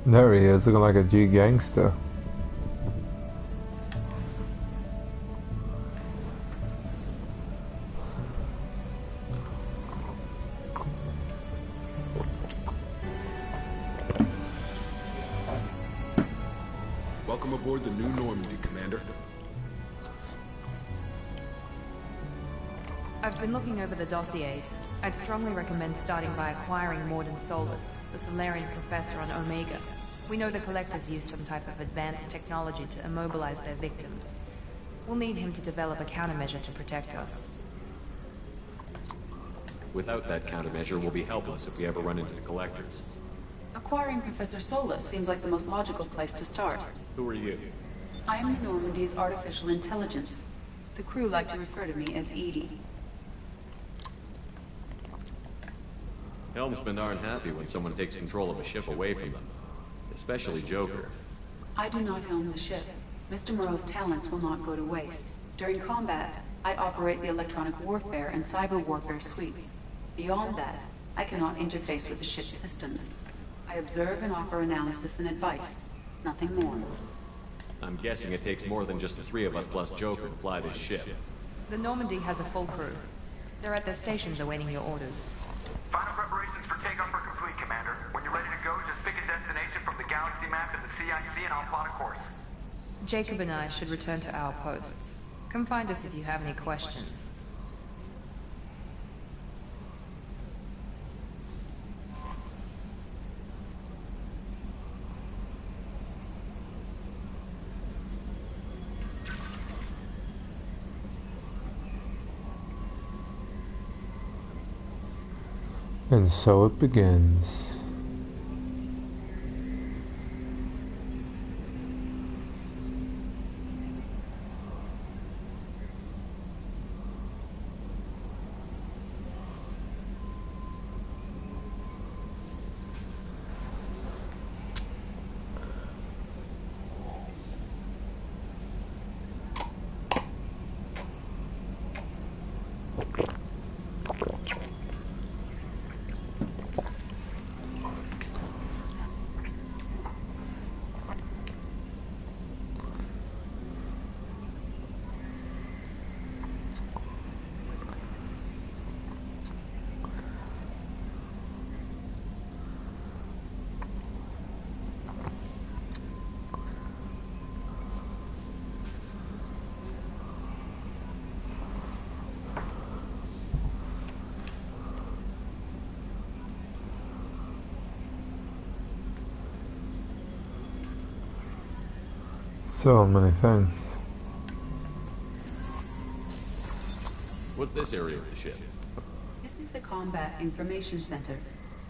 There he is, looking like a G gangster. Welcome aboard the new Normandy, Commander. I've been looking over the dossiers. I'd strongly recommend starting by acquiring Morden Solus, the Solarian professor on Omega. We know the Collectors use some type of advanced technology to immobilize their victims. We'll need him to develop a countermeasure to protect us. Without that countermeasure, we'll be helpless if we ever run into the Collectors. Acquiring Professor Solus seems like the most logical place to start. Who are you? I am the Normandy's artificial intelligence. The crew like to refer to me as Edie. Helmsmen aren't happy when someone takes control of a ship away from them. Especially Joker. I do not helm the ship. Mr. Moreau's talents will not go to waste. During combat, I operate the electronic warfare and cyber warfare suites. Beyond that, I cannot interface with the ship's systems. I observe and offer analysis and advice. Nothing more. I'm guessing it takes more than just the three of us plus Joker to fly this ship. The Normandy has a full crew. They're at their stations awaiting your orders. Final preparations for takeoff are complete, Commander. When you're ready to go, just pick a destination from the galaxy map in the CIC and I'll plot a course. Jacob and I should return to our posts. Come find us if you have any questions. And so it begins. So many things. What's this area of the ship? This is the Combat Information Center.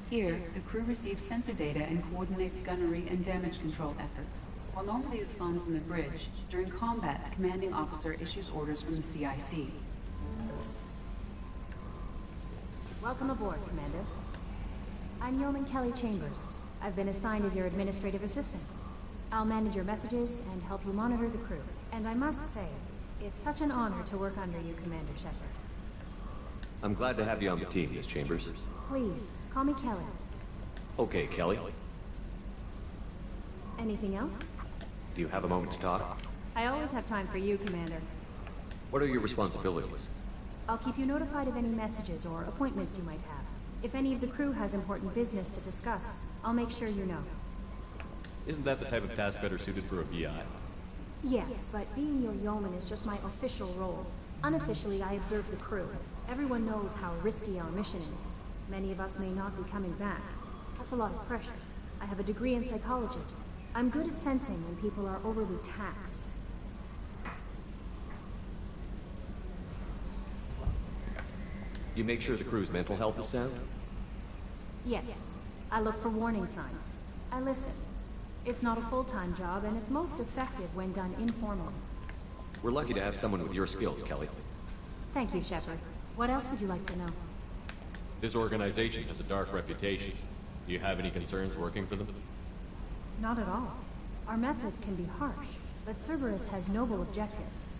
Here, the crew receives sensor data and coordinates gunnery and damage control efforts. While Normandy is flown from the bridge, during combat, the commanding officer issues orders from the CIC. Welcome aboard, Commander. I'm Yeoman Kelly Chambers. I've been assigned as your administrative assistant. I'll manage your messages and help you monitor the crew. And I must say, it's such an honor to work under you, Commander Shepard. I'm glad to have you on the team, Miss Chambers. Please, call me Kelly. Okay, Kelly. Anything else? Do you have a moment to talk? I always have time for you, Commander. What are your responsibilities? I'll keep you notified of any messages or appointments you might have. If any of the crew has important business to discuss, I'll make sure you know. Isn't that the type of task better suited for a VI? Yes, but being your yeoman is just my official role. Unofficially, I observe the crew. Everyone knows how risky our mission is. Many of us may not be coming back. That's a lot of pressure. I have a degree in psychology. I'm good at sensing when people are overly taxed. You make sure the crew's mental health is sound? Yes. I look for warning signs. I listen. It's not a full-time job, and it's most effective when done informally. We're lucky to have someone with your skills, Kelly. Thank you, Shepard. What else would you like to know? This organization has a dark reputation. Do you have any concerns working for them? Not at all. Our methods can be harsh, but Cerberus has noble objectives.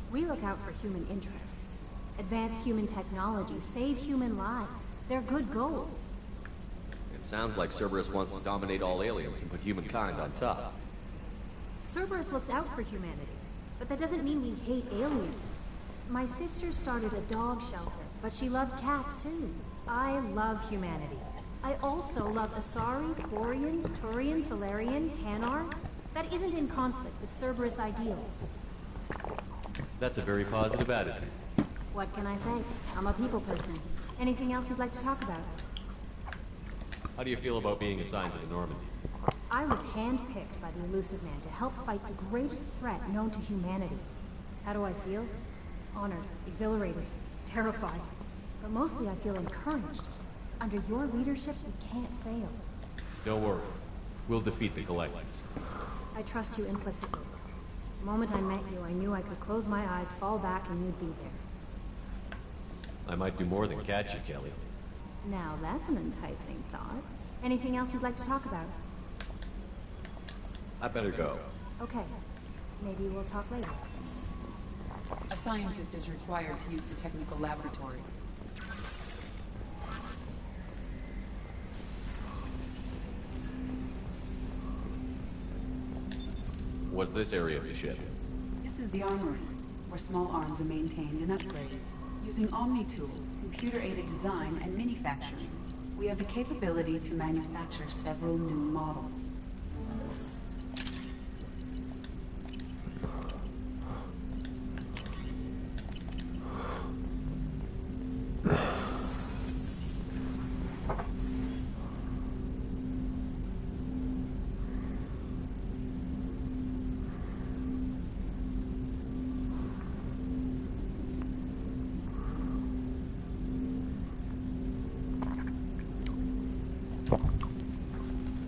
We look out for human interests. Advance human technology, save human lives. They're good goals. And It sounds like Cerberus wants to dominate all aliens and put humankind on top. Cerberus looks out for humanity, but that doesn't mean we hate aliens. My sister started a dog shelter, but she loved cats too. I love humanity. I also love Asari, Quarian, Turian, Solarian, Hanar. That isn't in conflict with Cerberus ideals. That's a very positive attitude. What can I say? I'm a people person. Anything else you'd like to talk about? How do you feel about being assigned to the Normandy? I was handpicked by the Elusive Man to help fight the greatest threat known to humanity. How do I feel? Honored, exhilarated, terrified. But mostly I feel encouraged. Under your leadership, we can't fail. Don't worry. We'll defeat the Collectors. I trust you implicitly. The moment I met you, I knew I could close my eyes, fall back, and you'd be there. I might do more than catch you, Kelly. Now that's an enticing thought. Anything else you'd like to talk about? I better go. Okay. Maybe we'll talk later. A scientist is required to use the technical laboratory. What's this area of the ship? This is the armory, where small arms are maintained and upgraded. Using Omni-Tool, computer-aided design, and manufacturing, we have the capability to manufacture several new models.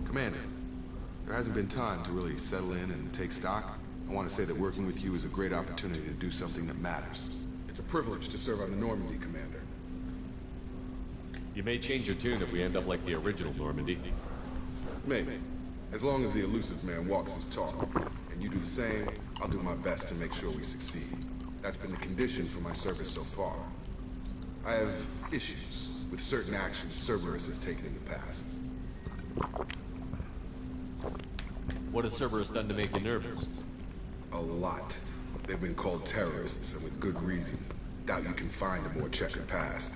Commander, there hasn't been time to really settle in and take stock. I want to say that working with you is a great opportunity to do something that matters. It's a privilege to serve on the Normandy, Commander. You may change your tune if we end up like the original Normandy. Maybe. As long as the Elusive Man walks his talk, and you do the same, I'll do my best to make sure we succeed. That's been the condition for my service so far. I have issues with certain actions Cerberus has taken in the past. What has Cerberus done to make you nervous? A lot. They've been called terrorists, and with good reason. Doubt you can find a more checkered past.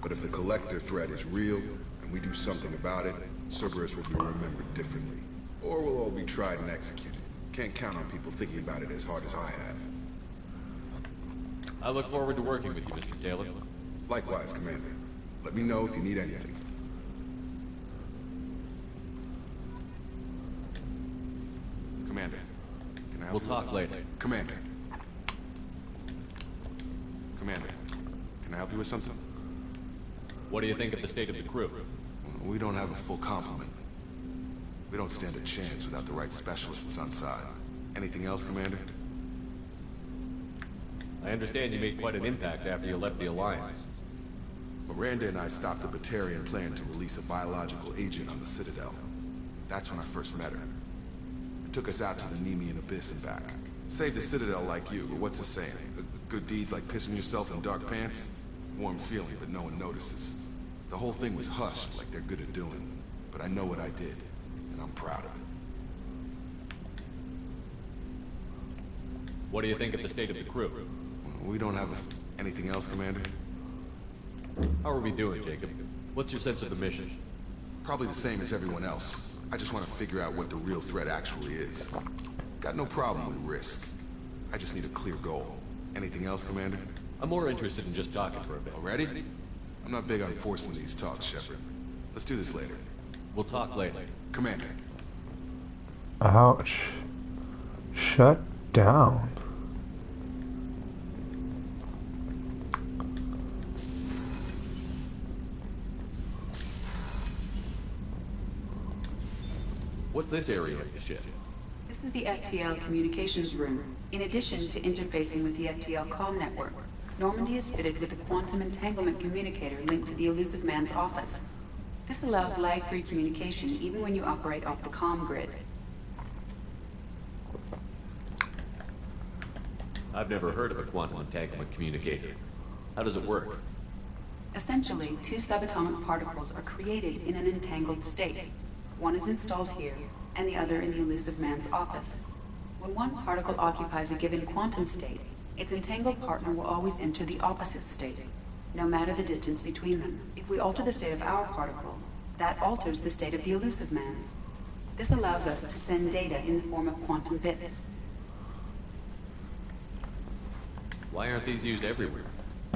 But if the Collector threat is real, and we do something about it, Cerberus will be remembered differently. Or we'll all be tried and executed. Can't count on people thinking about it as hard as I have. I look forward to working with you, Mr. Taylor. Likewise, Commander. Let me know if you need anything. Commander, can I help We'll you? talk later. Commander. Commander, can I help you with something? What do you think of the state of the crew? We don't have a full complement. We don't stand a chance without the right specialists on side. Anything else, Commander? I understand you made quite an impact after you left the Alliance. Miranda and I stopped the Batarian plan to release a biological agent on the Citadel. That's when I first met her. It took us out to the Nemean Abyss and back. Saved the Citadel like you, but what's the saying? Good deeds like pissing yourself in dark pants? Warm feeling, but no one notices. The whole thing was hushed like they're good at doing. But I know what I did, and I'm proud of it. What do you think of the state of the crew? We don't have anything else, Commander? How are we doing, Jacob? What's your sense of the mission? Probably the same as everyone else. I just want to figure out what the real threat actually is. Got no problem with risk. I just need a clear goal. Anything else, Commander? I'm more interested in just talking for a bit. Already? I'm not big on forcing these talks, Shepard. Let's do this later. We'll talk later. Commander. Ouch. Shut down. What's this area of the ship? This is the Ftl Communications Room. In addition to interfacing with the Ftl comm network, Normandy is fitted with a quantum entanglement communicator linked to the Elusive Man's office. This allows lag-free communication even when you operate off the comm grid. I've never heard of a quantum entanglement communicator. How does it work? Essentially, two subatomic particles are created in an entangled state. One is installed here, and the other in the elusive man's office. When one particle occupies a given quantum state, its entangled partner will always enter the opposite state, no matter the distance between them. If we alter the state of our particle, that alters the state of the elusive man's. This allows us to send data in the form of quantum bits. Why aren't these used everywhere?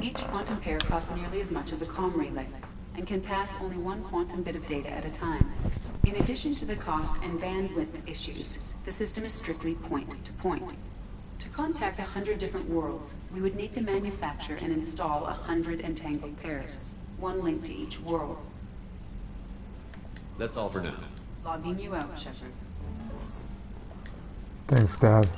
Each quantum pair costs nearly as much as a comm relay, and can pass only one quantum bit of data at a time. In addition to the cost and bandwidth issues, the system is strictly point-to-point. To contact 100 different worlds, we would need to manufacture and install 100 entangled pairs, one link to each world. That's all for now. Logging you out, Shepard. Thanks, Dad.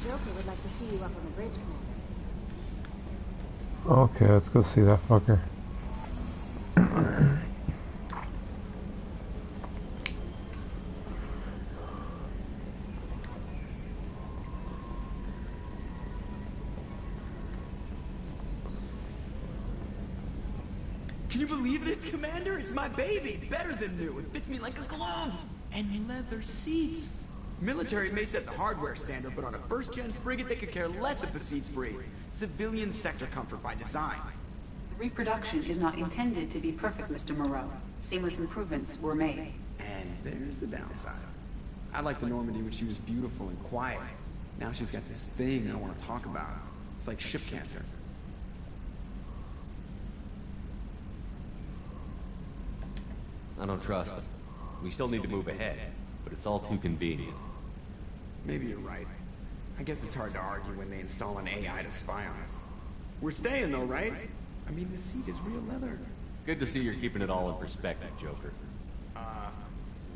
Joker would like to see you up on the bridge, Commander. Okay, let's go see that fucker. Can you believe this, Commander? It's my baby! Better than new. It fits me like a glove! And leather seats! Military may set the hardware standard, but on a first-gen frigate they could care less if the seats breathe. Civilian sector comfort by design. The reproduction is not intended to be perfect, Mr. Moreau. Seamless improvements were made. And there's the downside. I liked the Normandy when she was beautiful and quiet. Now she's got this thing I want to talk about. It's like ship cancer. I don't trust them. We still need to move ahead, but it's all too convenient. Maybe you're right. I guess it's hard to argue when they install an AI to spy on us. We're staying though, right? I mean, the seat is real leather. Good to see you're keeping it all in perspective, Joker.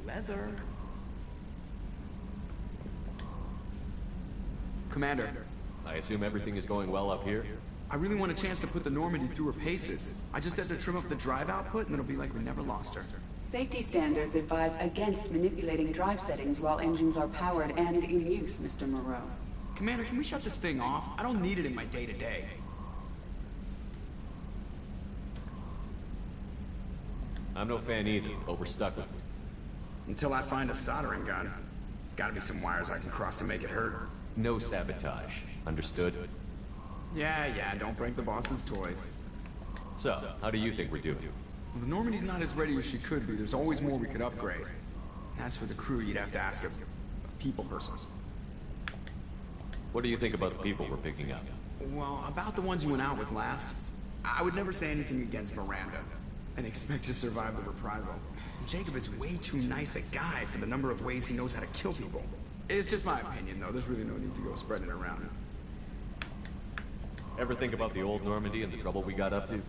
Leather? Commander. I assume everything is going well up here? I really want a chance to put the Normandy through her paces. I just have to trim up the drive output and it'll be like we never lost her. Safety standards advise against manipulating drive settings while engines are powered and in use, Mr. Moreau. Commander, can we shut this thing off? I don't need it in my day-to-day. I'm no fan either, but we're stuck with it. Until I find a soldering gun. There's gotta be some wires I can cross to make it hurt. No sabotage. Understood? Yeah, don't break the boss's toys. So, how do you think we're doing? Well, the Normandy's not as ready as she could be. There's always more we could upgrade. As for the crew, you'd have to ask a people person. What do you think about the people we're picking up? Well, about the ones you went out with last, I would never say anything against Miranda and expect to survive the reprisal. Jacob is way too nice a guy for the number of ways he knows how to kill people. It's just my opinion, though. There's really no need to go spreading it around. Ever think about the old Normandy and the trouble we got up to?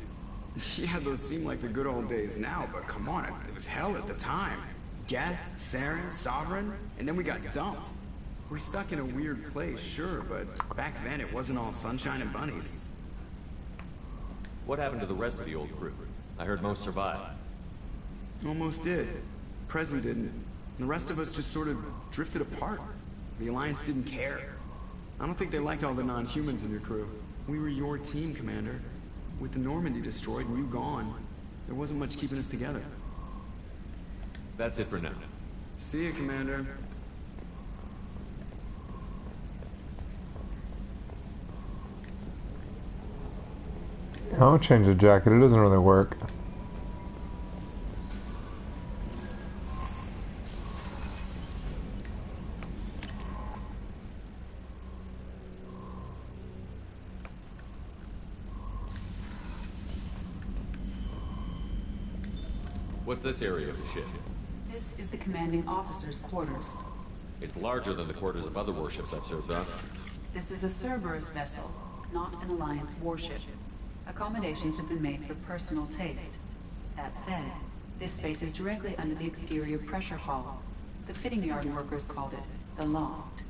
Yeah, those seem like the good old days now, but come on, it was hell at the time. Geth, Saren, Sovereign, and then we got dumped. We're stuck in a weird place, sure, but back then it wasn't all sunshine and bunnies. What happened to the rest of the old crew? I heard most survived. Almost did. Presley didn't. The rest of us just sort of drifted apart. The Alliance didn't care. I don't think they liked all the non-humans in your crew. We were your team, Commander. With the Normandy destroyed and you gone, there wasn't much keeping us together. That's it for now. See you, Commander. I'll change the jacket. It doesn't really work. What's this area of the ship? This is the commanding officer's quarters. It's larger than the quarters of other warships I've served on. This is a Cerberus vessel, not an Alliance warship. Accommodations have been made for personal taste. That said, this space is directly under the exterior pressure hull. The fitting yard workers called it the loft.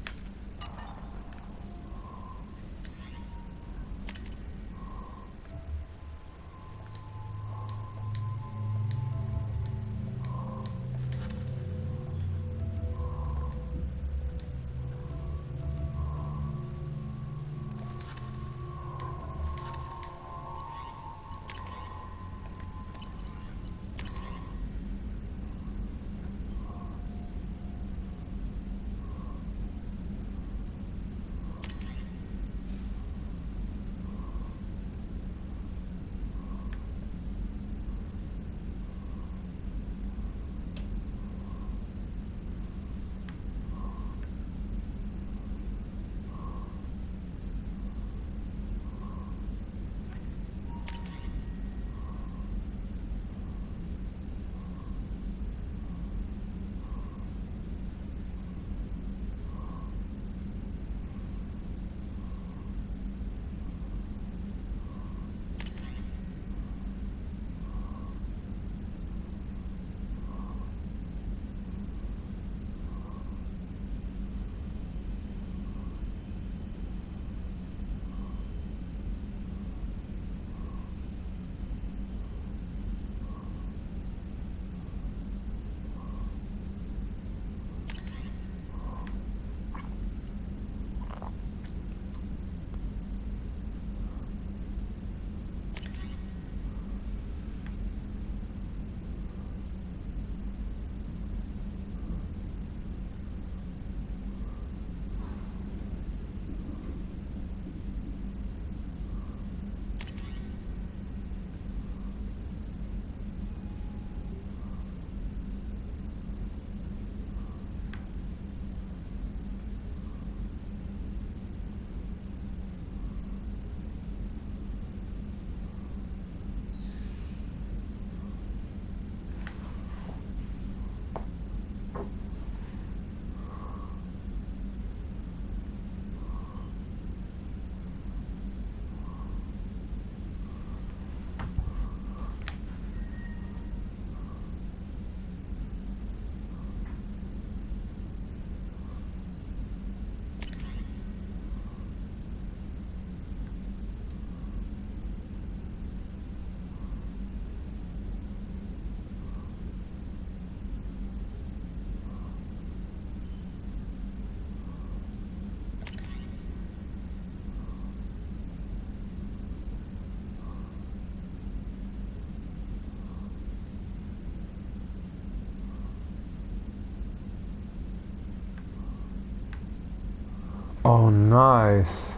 Oh, nice.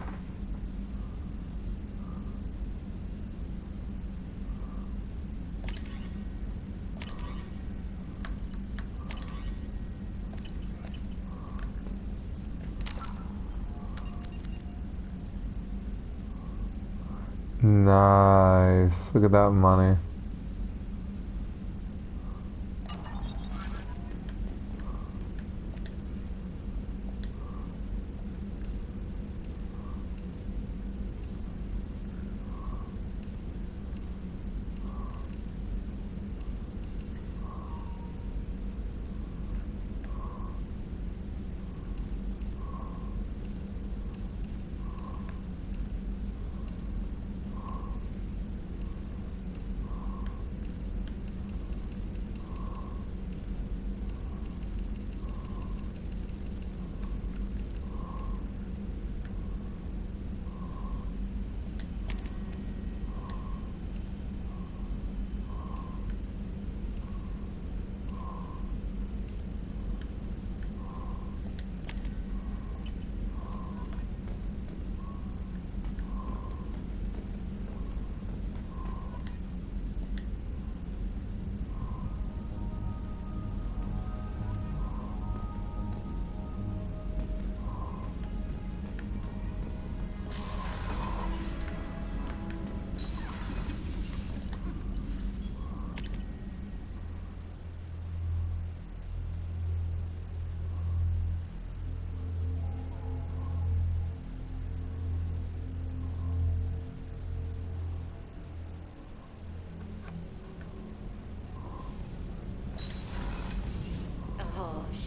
Nice. Look at that money.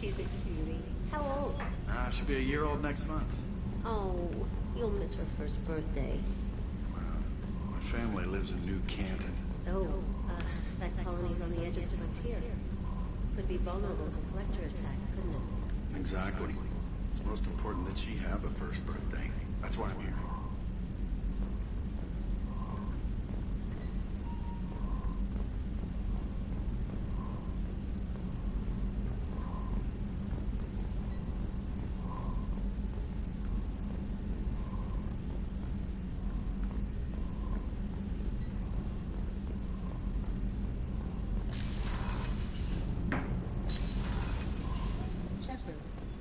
She's a cutie. How old? She'll be a year old next month. Oh, you'll miss her first birthday. My family lives in New Canton. Oh, that colony's on the edge of the frontier. Could be vulnerable to collector attack, couldn't it? Exactly. It's most important that she have a first birthday. That's why I'm here.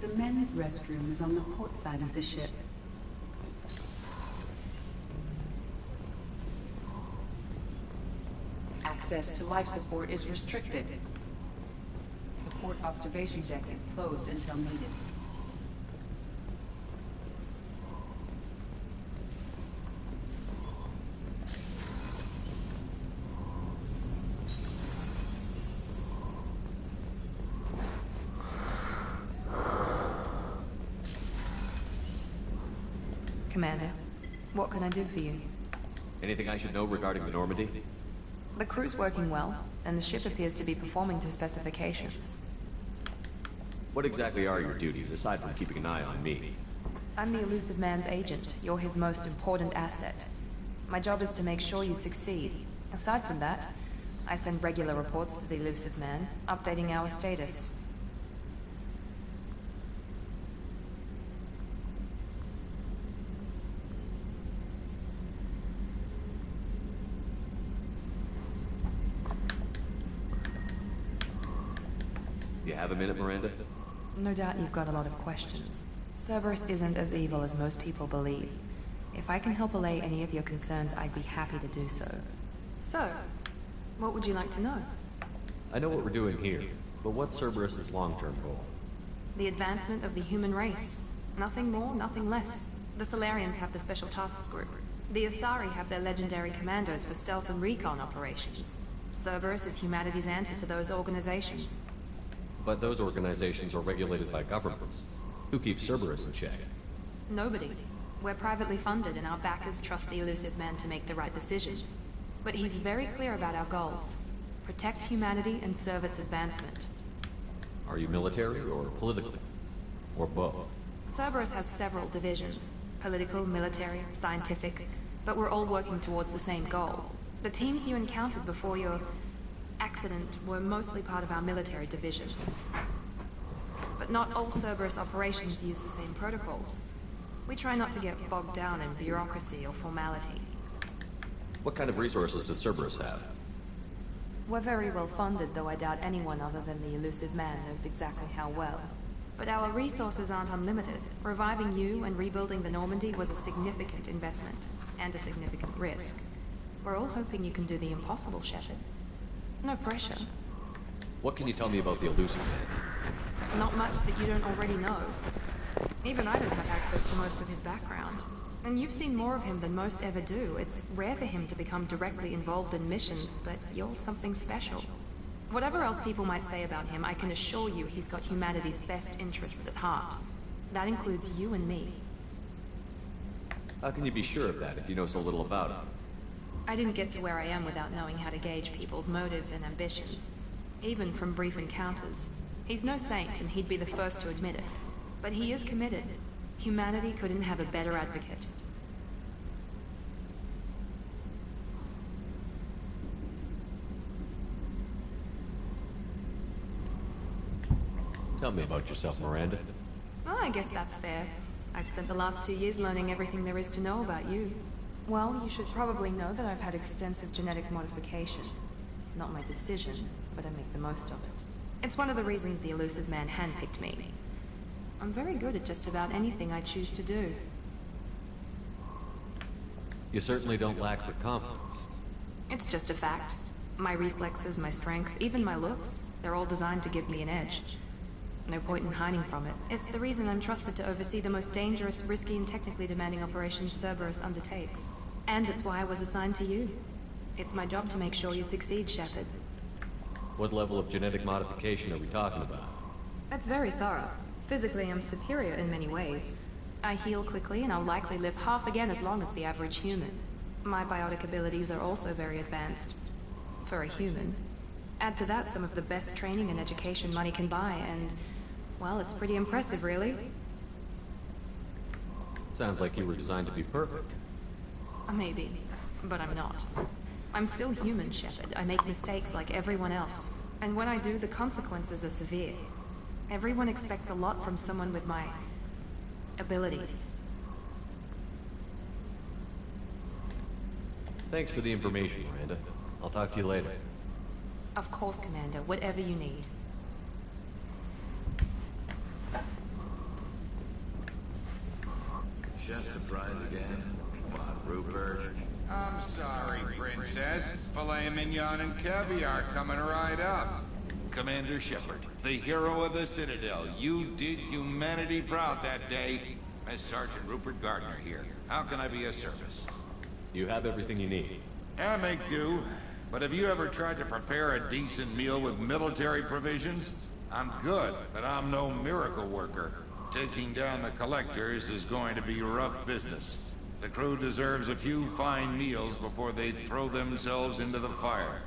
The men's restroom is on the port side of the ship. Access to life support is restricted. The port observation deck is closed until needed. Commander, what can I do for you? Anything I should know regarding the Normandy? The crew's working well, and the ship appears to be performing to specifications. What exactly are your duties, aside from keeping an eye on me? I'm the Elusive Man's agent. You're his most important asset. My job is to make sure you succeed. Aside from that, I send regular reports to the Elusive Man, updating our status. You have a minute, Miranda? No doubt you've got a lot of questions. Cerberus isn't as evil as most people believe. If I can help allay any of your concerns, I'd be happy to do so. So, what would you like to know? I know what we're doing here, but what's Cerberus's long-term goal? The advancement of the human race. Nothing more, nothing less. The Solarians have the Special Tasks Group. The Asari have their legendary commandos for stealth and recon operations. Cerberus is humanity's answer to those organizations. But those organizations are regulated by governments. Who keeps Cerberus in check? Nobody. We're privately funded and our backers trust the Elusive Man to make the right decisions. But he's very clear about our goals. Protect humanity and serve its advancement. Are you military or political? Or both? Cerberus has several divisions. Political, military, scientific. But we're all working towards the same goal. The teams you encountered before your accident were mostly part of our military division. But not all Cerberus operations use the same protocols. We try not to get bogged down in bureaucracy or formality. What kind of resources does Cerberus have? We're very well funded, though I doubt anyone other than the Elusive Man knows exactly how well. But our resources aren't unlimited. Reviving you and rebuilding the Normandy was a significant investment, and a significant risk. We're all hoping you can do the impossible, Shepard. No pressure. What can you tell me about the Elusive Man? Not much that you don't already know. Even I don't have access to most of his background. And you've seen more of him than most ever do. It's rare for him to become directly involved in missions, but you're something special. Whatever else people might say about him, I can assure you he's got humanity's best interests at heart. That includes you and me. How can you be sure of that if you know so little about him? I didn't get to where I am without knowing how to gauge people's motives and ambitions. Even from brief encounters. He's no saint, and he'd be the first to admit it. But he is committed. Humanity couldn't have a better advocate. Tell me about yourself, Miranda. Oh, I guess that's fair. I've spent the last 2 years learning everything there is to know about you. Well, you should probably know that I've had extensive genetic modification. Not my decision, but I make the most of it. It's one of the reasons the Elusive Man handpicked me. I'm very good at just about anything I choose to do. You certainly don't lack for confidence. It's just a fact. My reflexes, my strength, even my looks, they're all designed to give me an edge. No point in hiding from it. It's the reason I'm trusted to oversee the most dangerous, risky, and technically demanding operations Cerberus undertakes. And it's why I was assigned to you. It's my job to make sure you succeed, Shepard. What level of genetic modification are we talking about? That's very thorough. Physically, I'm superior in many ways. I heal quickly, and I'll likely live half again as long as the average human. My biotic abilities are also very advanced. For a human. Add to that some of the best training and education money can buy, and... well, it's pretty impressive, really. Sounds like you were designed to be perfect. Maybe, but I'm not. I'm still human, Shepard. I make mistakes like everyone else. And when I do, the consequences are severe. Everyone expects a lot from someone with my... abilities. Thanks for the information, Miranda. I'll talk to you later. Of course, Commander. Whatever you need. Chef surprise again? Come on, Rupert. I'm sorry, Princess. Filet mignon and caviar coming right up. Commander Shepard, the hero of the Citadel. You did humanity proud that day. As Sergeant Rupert Gardner here. How can I be of service? You have everything you need. I make do. But have you ever tried to prepare a decent meal with military provisions? I'm good, but I'm no miracle worker. Taking down the collectors is going to be rough business. The crew deserves a few fine meals before they throw themselves into the fire.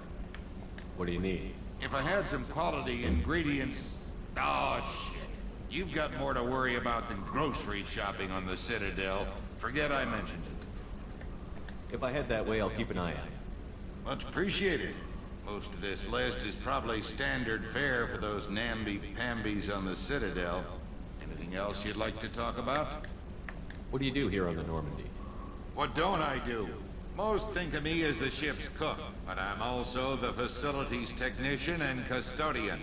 What do you need? If I had some quality ingredients... Oh, shit. You've got more to worry about than grocery shopping on the Citadel. Forget I mentioned it. If I head that way, I'll keep an eye out. Much appreciated. Most of this list is probably standard fare for those namby-pambies on the Citadel. Anything else you'd like to talk about? What do you do here on the Normandy? What don't I do? Most think of me as the ship's cook, but I'm also the facilities technician and custodian.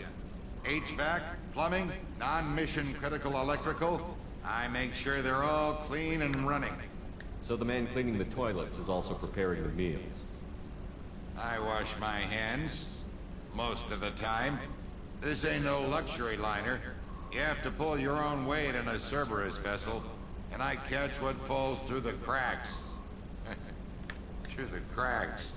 HVAC, plumbing, non-mission critical electrical. I make sure they're all clean and running. So the man cleaning the toilets is also preparing the meals. I wash my hands. Most of the time. This ain't no luxury liner. You have to pull your own weight in a Cerberus vessel, and I catch what falls through the cracks. Through the cracks.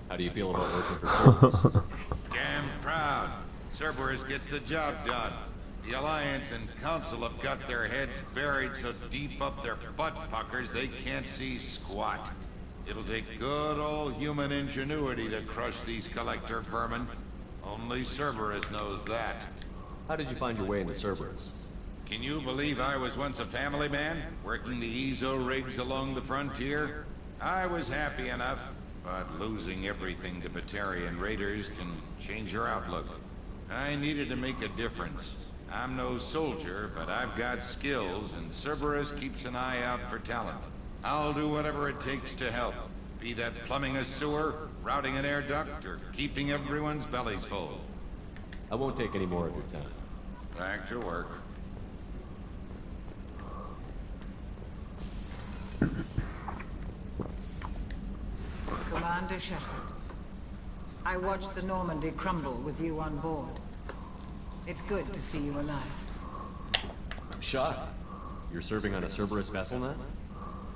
How do you feel about working for Cerberus? Damn proud. Cerberus gets the job done. The Alliance and Council have got their heads buried so deep up their butt puckers they can't see squat. It'll take good old human ingenuity to crush these collector vermin. Only Cerberus knows that. How did you find your way into Cerberus? Can you believe I was once a family man, working the EZO rigs along the frontier? I was happy enough, but losing everything to Batarian raiders can change your outlook. I needed to make a difference. I'm no soldier, but I've got skills, and Cerberus keeps an eye out for talent. I'll do whatever it takes to help. Be that plumbing a sewer, routing an air duct, or keeping everyone's bellies full. I won't take any more of your time. Back to work. Commander Shepard, I watched the Normandy crumble with you on board. It's good to see you alive. I'm shocked. You're serving on a Cerberus vessel now?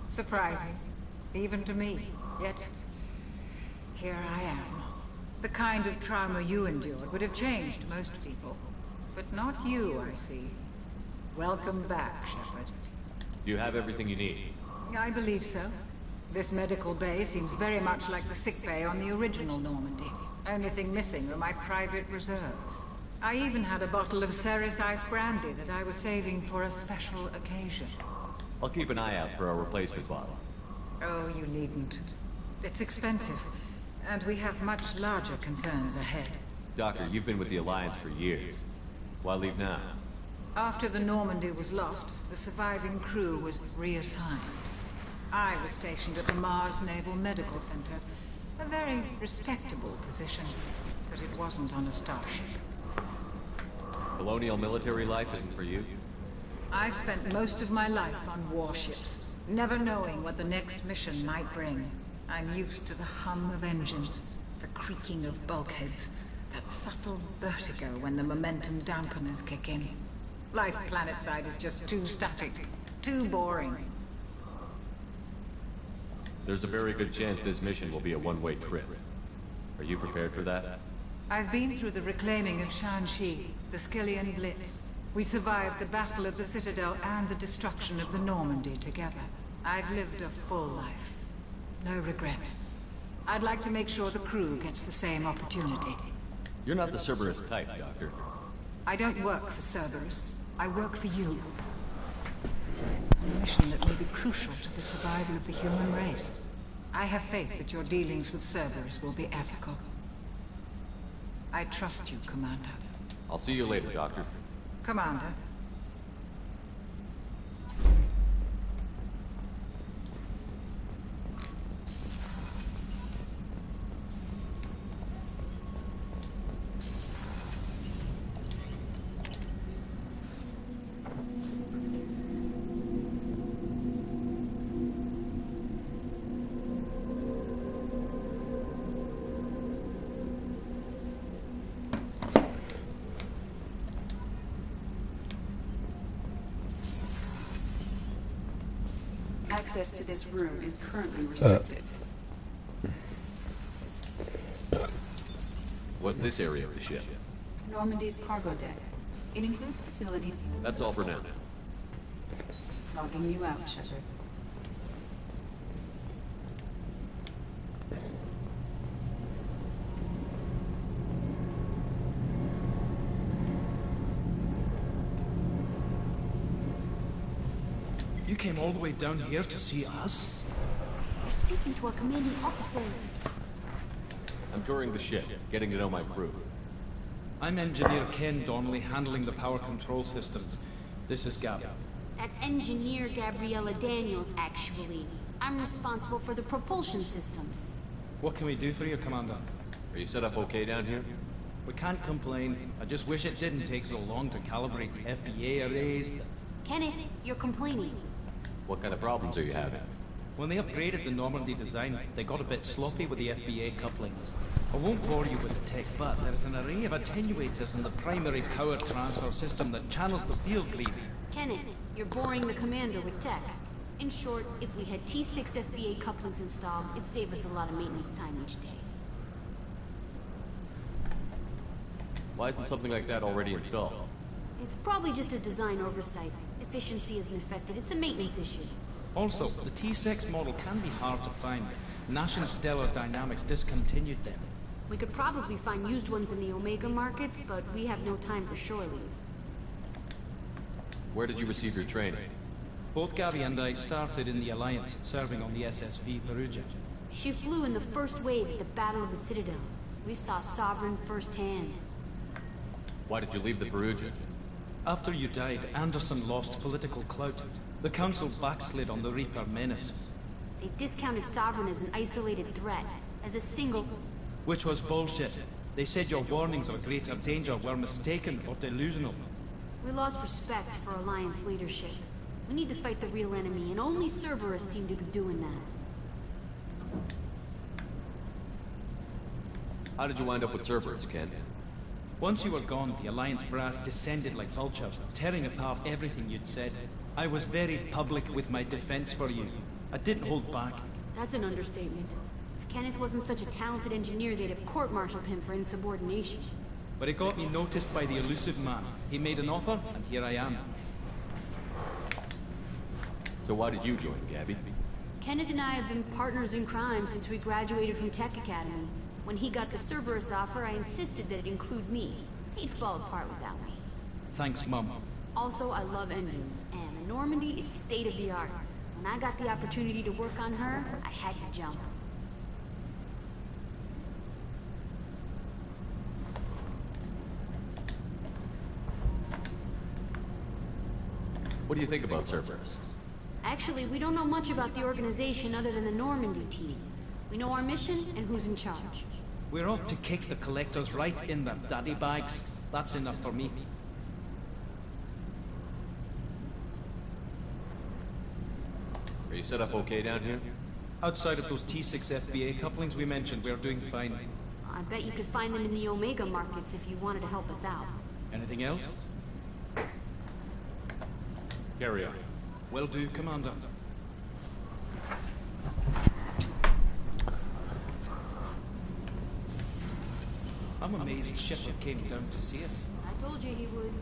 Surprising, even to me. Yet, here I am. The kind of trauma you endured would have changed most people. But not you, I see. Welcome back, Shepard. You have everything you need? I believe so. This medical bay seems very much like the sick bay on the original Normandy. Only thing missing were my private reserves. I even had a bottle of Ceres Ice brandy that I was saving for a special occasion. I'll keep an eye out for a replacement bottle. Oh, you needn't. It's expensive, and we have much larger concerns ahead. Doctor, you've been with the Alliance for years. Why leave now? After the Normandy was lost, the surviving crew was reassigned. I was stationed at the Mars Naval Medical Center. A very respectable position, but it wasn't on a starship. Colonial military life isn't for you? I've spent most of my life on warships, never knowing what the next mission might bring. I'm used to the hum of engines, the creaking of bulkheads, that subtle vertigo when the momentum dampeners kick in. Life planetside is just too static, too boring. There's a very good chance this mission will be a one-way trip. Are you prepared for that? I've been through the reclaiming of Shanxi, the Skillian Blitz. We survived the Battle of the Citadel and the destruction of the Normandy together. I've lived a full life. No regrets. I'd like to make sure the crew gets the same opportunity. You're not the Cerberus type, Doctor. I don't work for Cerberus. I work for you. On a mission that may be crucial to the survival of the human race. I have faith that your dealings with Cerberus will be ethical. I trust you, Commander. I'll see you later, Doctor. Commander. Access to this room is currently restricted. What's this area of the ship? Normandy's cargo deck. It includes facilities... That's all for now. Logging you out, Shepard. You came all the way down here to see us? You're speaking to our commanding officer. I'm touring the ship, getting to know my crew. I'm Engineer Ken Donnelly, handling the power control systems. This is Gab. That's Engineer Gabriella Daniels, actually. I'm responsible for the propulsion systems. What can we do for you, Commander? Are you set up okay down here? We can't complain. I just wish it didn't take so long to calibrate the FBA arrays. Kenneth, you're complaining. What kind of problems are you having? When they upgraded the Normandy design, they got a bit sloppy with the FBA couplings. I won't bore you with the tech, but there's an array of attenuators in the primary power transfer system that channels the field bleed. Kenneth, you're boring the commander with tech. In short, if we had T6 FBA couplings installed, it'd save us a lot of maintenance time each day. Why isn't something like that already installed? It's probably just a design oversight. Efficiency isn't affected, it's a maintenance issue. Also, the T6 model can be hard to find. Nash and Stellar Dynamics discontinued them. We could probably find used ones in the Omega markets, but we have no time for shore leave. Where did you receive your training? Both Gabby and I started in the Alliance, serving on the SSV Perugia. She flew in the first wave at the Battle of the Citadel. We saw Sovereign firsthand. Why did you leave the Perugia? After you died, Anderson lost political clout. The Council backslid on the Reaper menace. They discounted Sovereign as an isolated threat, as a single... Which was bullshit. They said your warnings of greater danger were mistaken or delusional. We lost respect for Alliance leadership. We need to fight the real enemy, and only Cerberus seem to be doing that. How did you wind up with Cerberus, Ken? Once you were gone, the Alliance brass descended like vultures, tearing apart everything you'd said. I was very public with my defense for you. I didn't hold back. That's an understatement. If Kenneth wasn't such a talented engineer, they'd have court-martialed him for insubordination. But it got me noticed by the elusive man. He made an offer, and here I am. So why did you join, Gabby? Kenneth and I have been partners in crime since we graduated from Tech Academy. When he got the Cerberus offer, I insisted that it include me. He'd fall apart without me. Thanks, Mum. Also, I love engines, and the Normandy is state-of-the-art. When I got the opportunity to work on her, I had to jump. What do you think about Cerberus? Actually, we don't know much about the organization other than the Normandy team. We know our mission and who's in charge. We're off to kick the Collectors right in their daddy bags. That's enough for me. Are you set up okay down here? Outside of those T6 FBA couplings we mentioned, we're doing fine. I bet you could find them in the Omega markets if you wanted to help us out. Anything else? Carry on. Will do, Commander. I'm amazed Shepard came down to see us. I told you he would.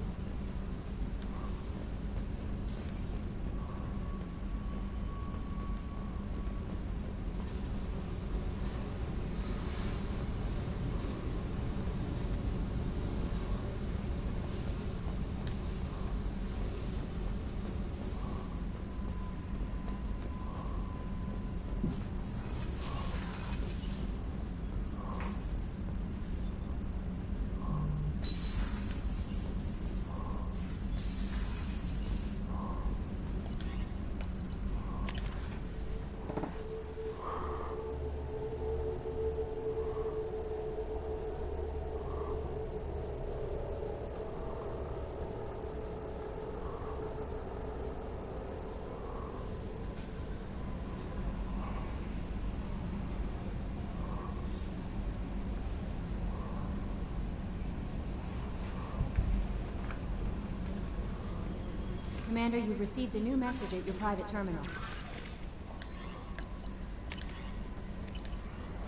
Commander, you've received a new message at your private terminal.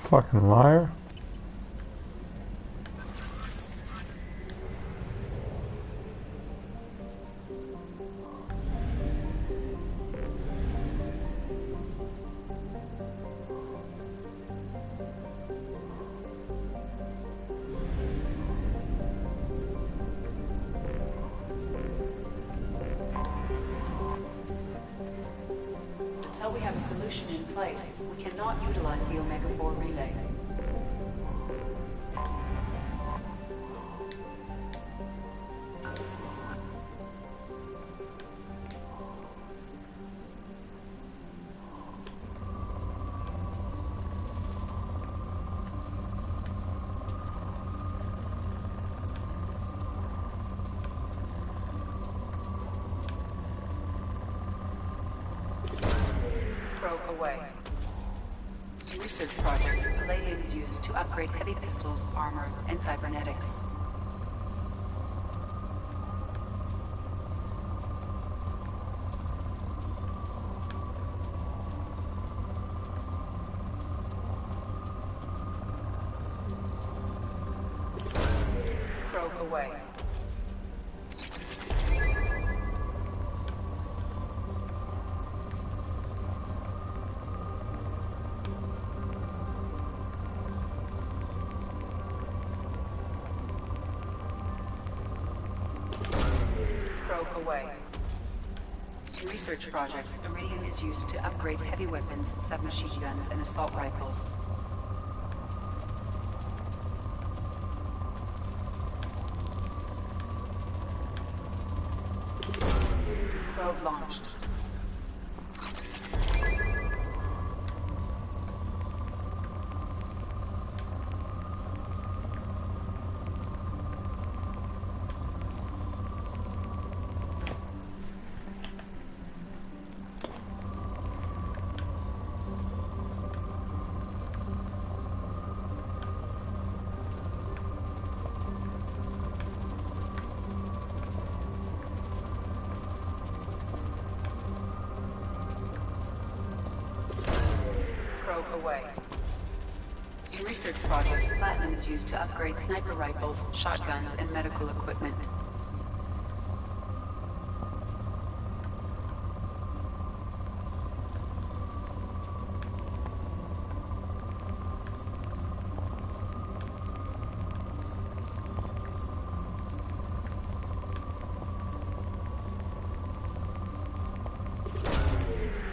Fucking liar. Until we have a solution in place, we cannot utilize the Omega-4 relay. Away. In research projects, palladium is used to upgrade heavy pistols, armor, and cybernetics. Probe away. Away. In research projects, iridium is used to upgrade heavy weapons, submachine guns, and assault rifles. Probe launched. Away. In research projects, platinum is used to upgrade sniper rifles, shotguns, and medical equipment.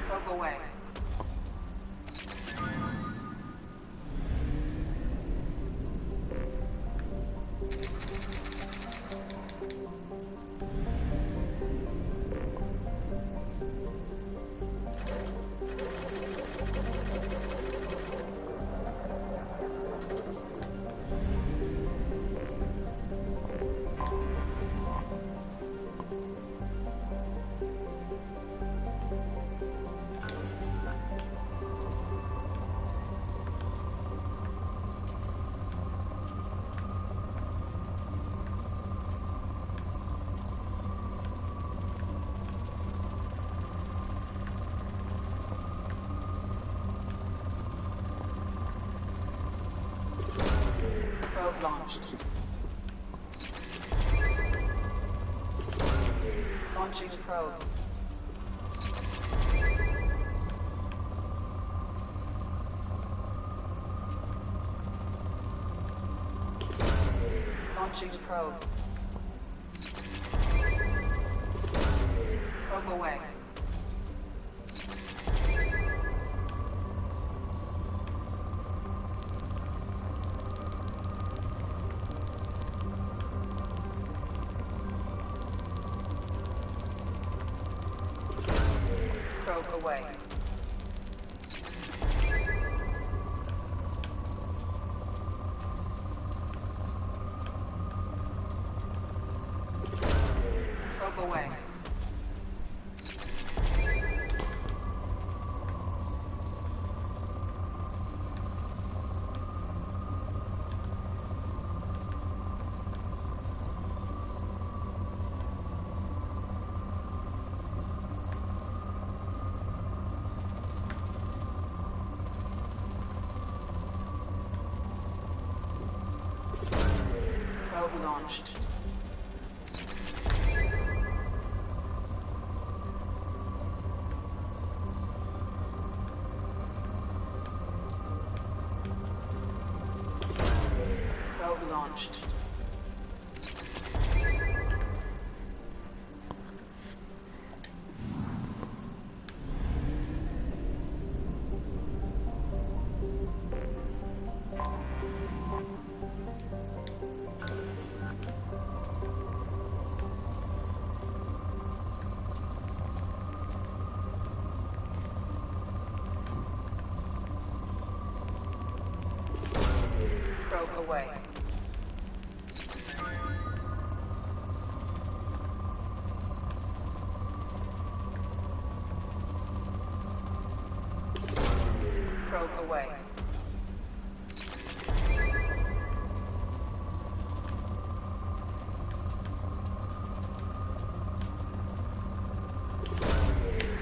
Probe away. Probe launched. Launching probe. Launching probe. Probe away. Probe away. Probe away. Probe launched. Probe launched. Probe away. Probe away.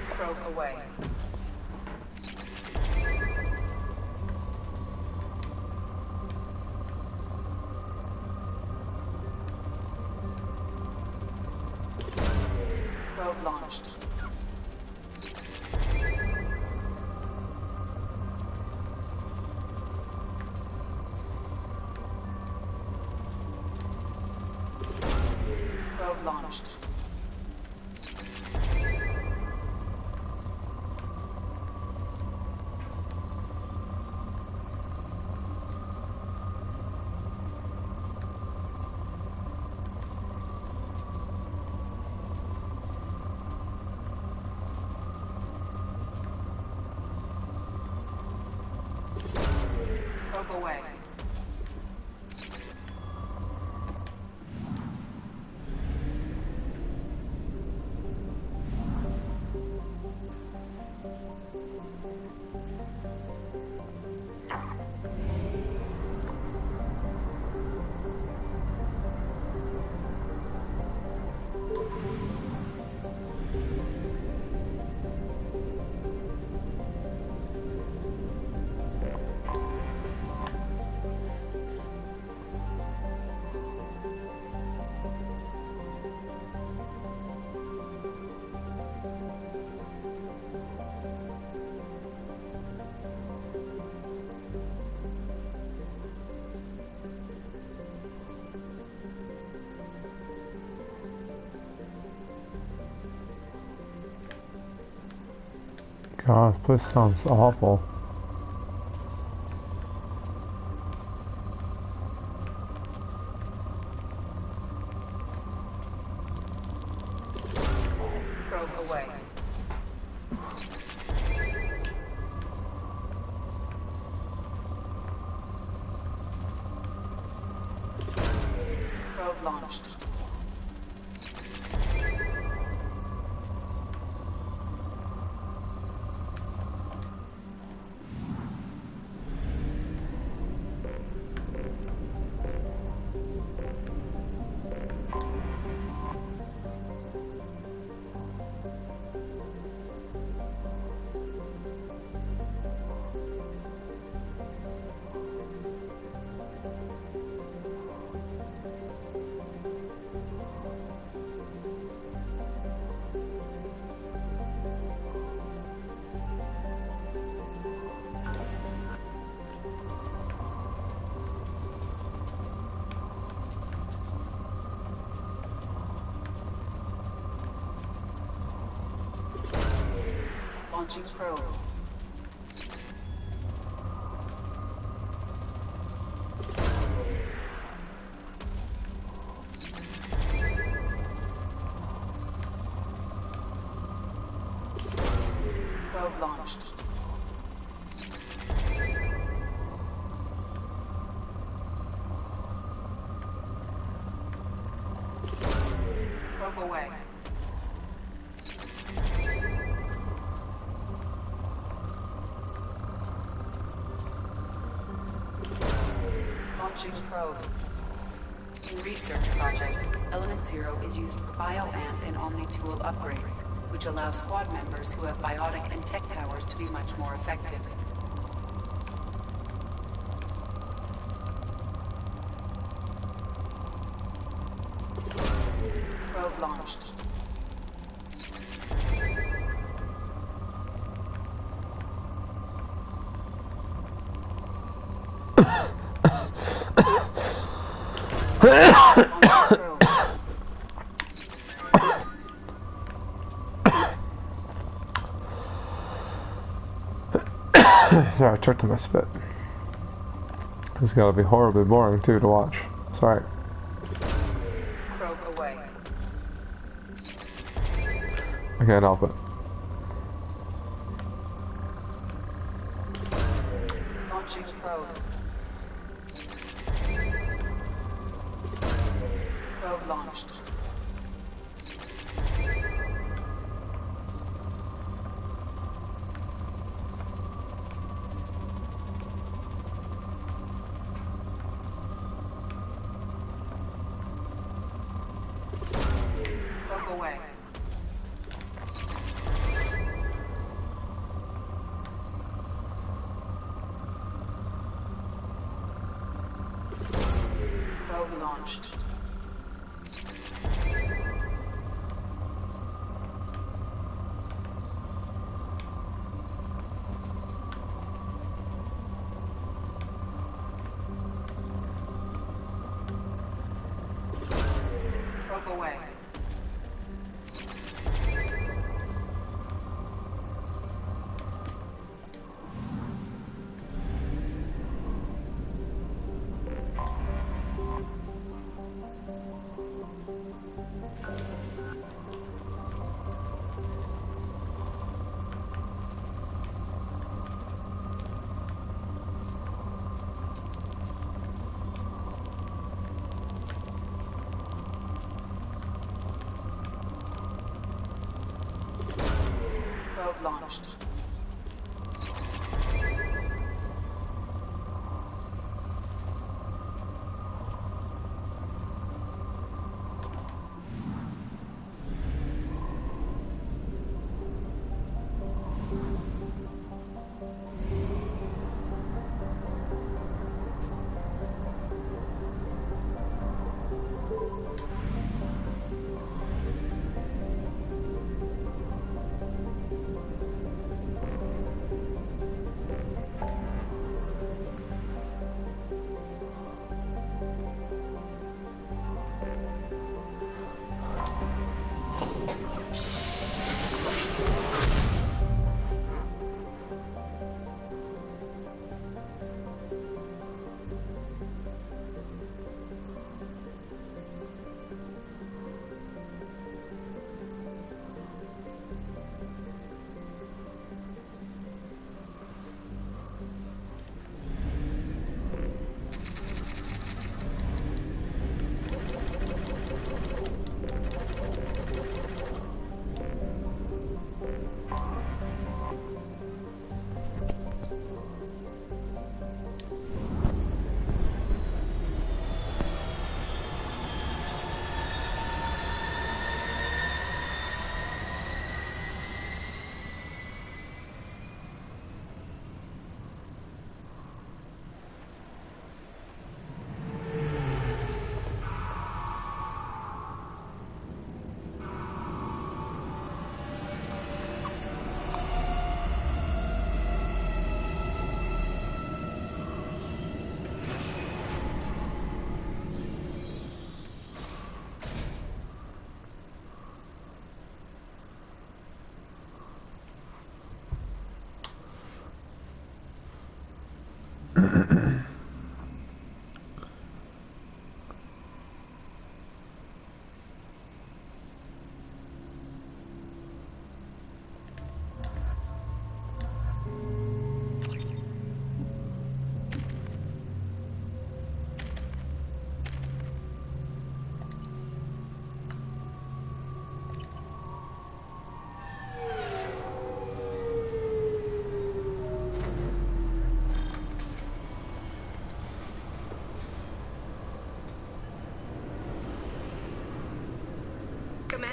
Probe away. Probe launched. Probe launched. Probe away. God, this place sounds awful. Probe away. Probe launched. Launching probe. Probe launched. Probe away. Launching probe. In research projects, Element Zero is used for bioamp and omni-tool upgrades, which allow squad members who have biotic and tech powers to be much more effective. Probe launched. Sorry, I choked on my spit. It's gotta be horribly boring too to watch. Sorry. Probe away. I can't help it. Launching probe. Probe launched. Probe away. Probe launched. Probe away. Probe launched.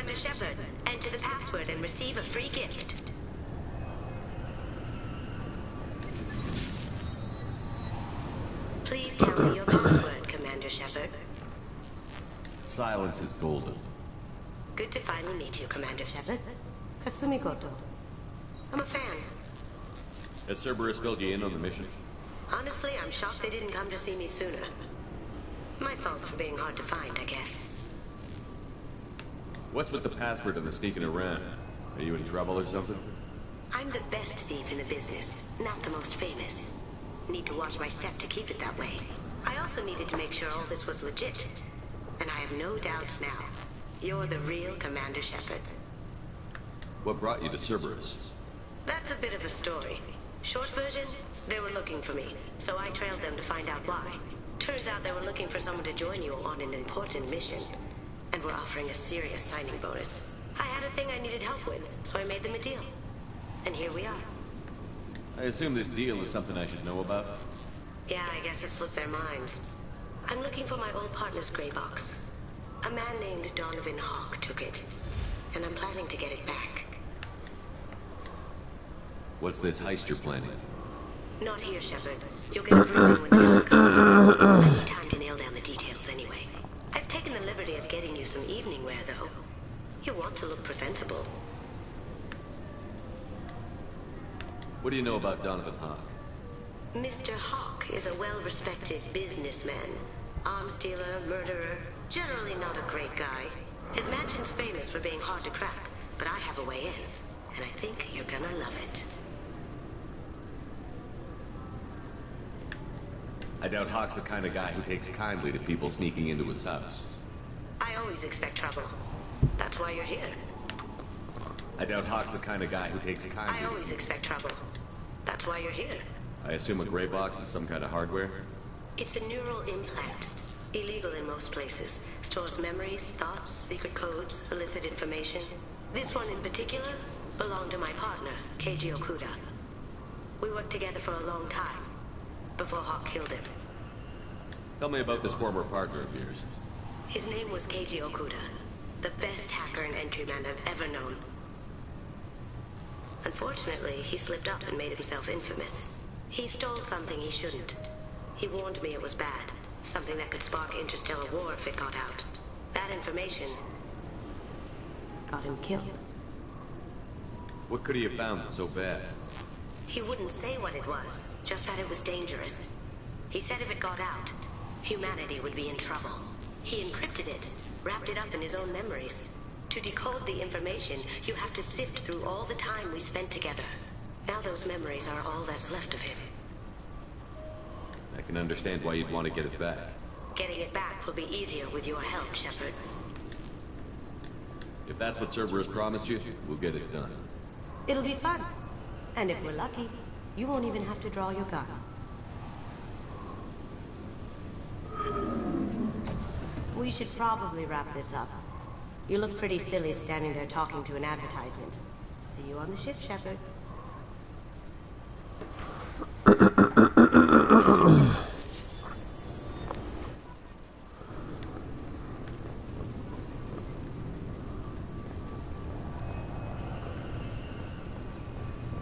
Commander Shepard. Enter the password and receive a free gift. Please tell me your password, Commander Shepard. Silence is golden. Good to finally meet you, Commander Shepard. Kasumi Koto. I'm a fan. Has Cerberus filled you in on the mission? Honestly, I'm shocked they didn't come to see me sooner. My fault for being hard to find, I guess. What's with the password and the sneaking around? Are you in trouble or something? I'm the best thief in the business, not the most famous. Need to watch my step to keep it that way. I also needed to make sure all this was legit. And I have no doubts now. You're the real Commander Shepard. What brought you to Cerberus? That's a bit of a story. Short version, they were looking for me, so I trailed them to find out why. Turns out they were looking for someone to join you on an important mission, and were offering a serious signing bonus. I had a thing I needed help with, so I made them a deal. And here we are. I assume this deal is something I should know about? Yeah, I guess it slipped their minds. I'm looking for my old partner's gray box. A man named Donovan Hawk took it, and I'm planning to get it back. What's this heist you're planning? Not here, Shepard. You'll get a briefing when the time comes. I need time to nail down the details anyway. I've taken the liberty of getting you some evening wear, though. You want to look presentable. What do you know about Donovan Hawk? Mr. Hawk is a well-respected businessman. Arms dealer, murderer, generally not a great guy. His mansion's famous for being hard to crack, but I have a way in, and I think you're gonna love it. I doubt Hawk's the kind of guy who takes kindly to people sneaking into his house. I always expect trouble. That's why you're here. I doubt Hawk's the kind of guy who takes kindly. I always expect trouble. That's why you're here. I assume a gray box is some kind of hardware? It's a neural implant. Illegal in most places. Stores memories, thoughts, secret codes, illicit information. This one in particular belonged to my partner, Keiji Okuda. We worked together for a long time, before Hawk killed him. Tell me about this former partner of yours. His name was Keiji Okuda, the best hacker and entryman I've ever known. Unfortunately, he slipped up and made himself infamous. He stole something he shouldn't. He warned me it was bad, something that could spark interstellar war if it got out. That information got him killed. What could he have found that's so bad? He wouldn't say what it was, just that it was dangerous. He said if it got out, humanity would be in trouble. He encrypted it, wrapped it up in his own memories. To decode the information, you have to sift through all the time we spent together. Now those memories are all that's left of him. I can understand why you'd want to get it back. Getting it back will be easier with your help, Shepard. If that's what Cerberus promised you, we'll get it done. It'll be fun. And if we're lucky, you won't even have to draw your gun. We should probably wrap this up. You look pretty silly standing there talking to an advertisement. See you on the ship, Shepard.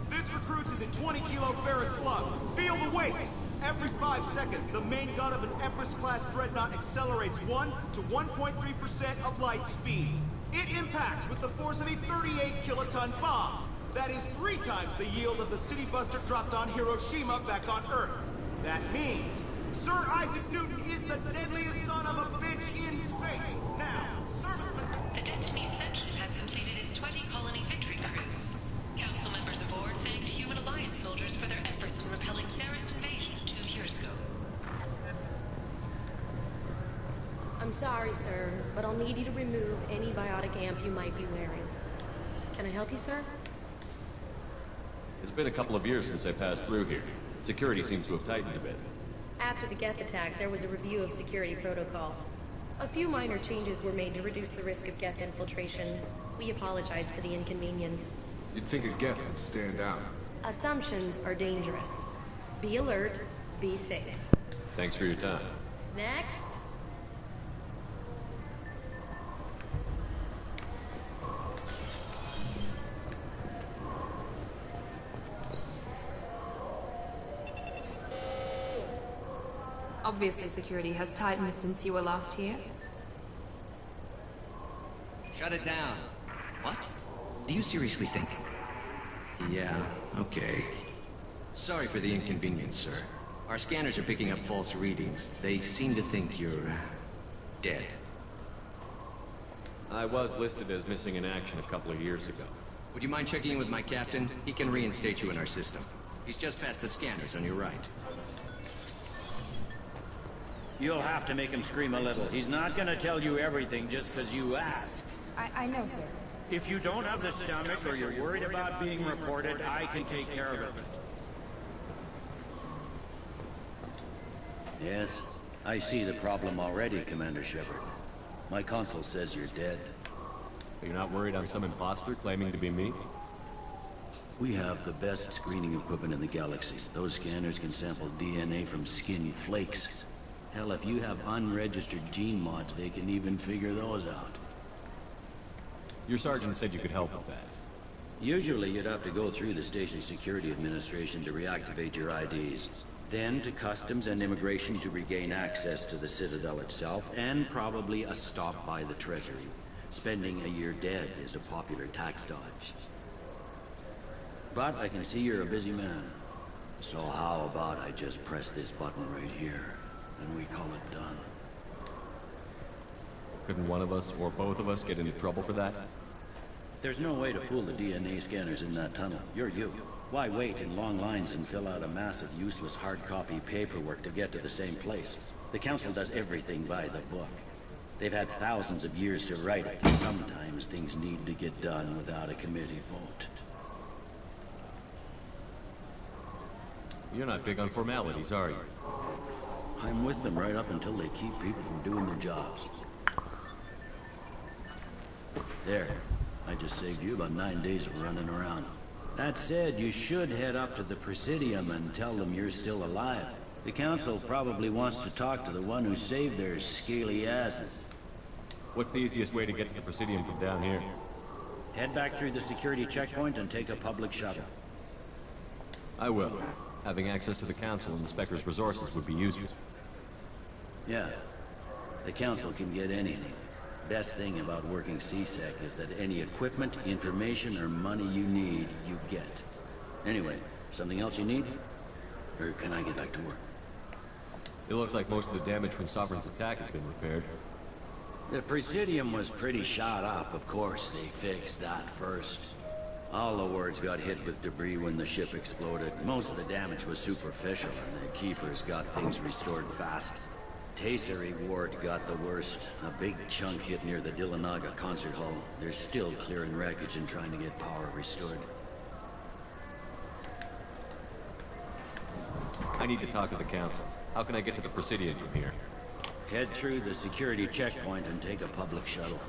This recruits is a 20-kilo ferrous slug. Feel the weight! Every 5 seconds, the main gun of an Everest-class dreadnought accelerates 1 to 1.3% of light speed. It impacts with the force of a 38-kiloton bomb. That is 3 times the yield of the city buster dropped on Hiroshima back on Earth. That means Sir Isaac Newton is the deadliest son of a bitch in space. Now, servicemen... The Destiny Ascension has completed its 20-colony victory cruise. Council members aboard thanked Human Alliance soldiers for their efforts in repelling Saren's invasion 2 years ago. I'm sorry, sir, but I'll need you to remove any biotic amp you might be wearing. Can I help you, sir? It's been a couple of years since I passed through here. Security seems to have tightened a bit. After the Geth attack, there was a review of security protocol. A few minor changes were made to reduce the risk of Geth infiltration. We apologize for the inconvenience. You'd think a Geth would stand out. Assumptions are dangerous. Be alert, be safe. Thanks for your time. Next. Obviously security has tightened since you were last here. Shut it down. What? Do you seriously think? Yeah, okay. Sorry for the inconvenience, sir. Our scanners are picking up false readings. They seem to think you're... dead. I was listed as missing in action a couple of years ago. Would you mind checking in with my captain? He can reinstate you in our system. He's just past the scanners on your right. You'll have to make him scream a little. He's not gonna tell you everything just because you ask. I know, sir. If you don't have the stomach or you're worried about being reported, I can take care of it. Yes, I see the problem already, Commander Shepard. My console says you're dead. You're not worried I'm some imposter claiming to be me? We have the best screening equipment in the galaxy. Those scanners can sample DNA from skin flakes. Hell, if you have unregistered gene mods, they can even figure those out. Your sergeant said you could help with that. Usually you'd have to go through the station security administration to reactivate your IDs. Then to customs and immigration to regain access to the Citadel itself, and probably a stop by the Treasury. Spending a year dead is a popular tax dodge. But I can see you're a busy man. So how about I just press this button right here, and we call it done? Couldn't one of us, or both of us, get into trouble for that? There's no way to fool the DNA scanners in that tunnel. You're you. Why wait in long lines and fill out a massive, useless hard copy paperwork to get to the same place? The Council does everything by the book. They've had thousands of years to write it. Sometimes things need to get done without a committee vote. You're not big on formalities, are you? I'm with them right up until they keep people from doing their jobs. There. I just saved you about 9 days of running around. That said, you should head up to the Presidium and tell them you're still alive. The Council probably wants to talk to the one who saved their scaly asses. What's the easiest way to get to the Presidium from down here? Head back through the security checkpoint and take a public shuttle. I will. Having access to the Council and the Spectre's resources would be useful. Yeah. The Council can get anything. Best thing about working CSEC is that any equipment, information, or money you need, you get. Anyway, something else you need? Or can I get back to work? It looks like most of the damage from Sovereign's attack has been repaired. The Presidium was pretty shot up, of course. They fixed that first. All the wards got hit with debris when the ship exploded. Most of the damage was superficial, and the Keepers got things restored fast. Tasery Ward got the worst. A big chunk hit near the Dillanaga concert hall. They're still clearing wreckage and trying to get power restored. I need to talk to the Council. How can I get to the Presidium from here? Head through the security checkpoint and take a public shuttle.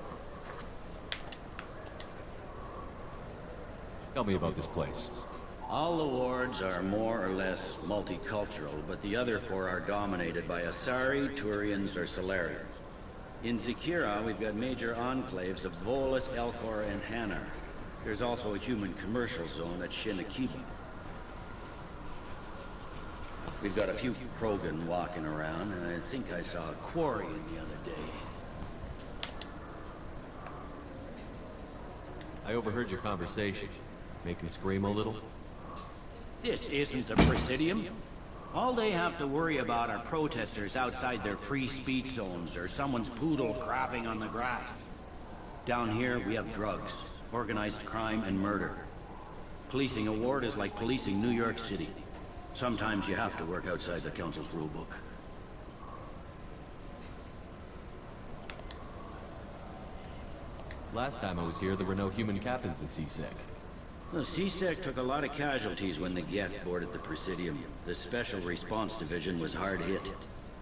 Tell me about this place. All the wards are more or less multicultural, but the other four are dominated by Asari, Turians, or Solarians. In Zakira, we've got major enclaves of Volus, Elcor, and Hanar. There's also a human commercial zone at Shinakiba. We've got a few Krogan walking around, and I think I saw a Quarian the other day. I overheard your conversation. Make me scream a little? This isn't the Presidium. All they have to worry about are protesters outside their free speech zones or someone's poodle crapping on the grass. Down here, we have drugs, organized crime, and murder. Policing a ward is like policing New York City. Sometimes you have to work outside the Council's rulebook. Last time I was here, there were no human captains in CSEC. The CSEC took a lot of casualties when the Geth boarded the Presidium. The Special Response Division was hard hit.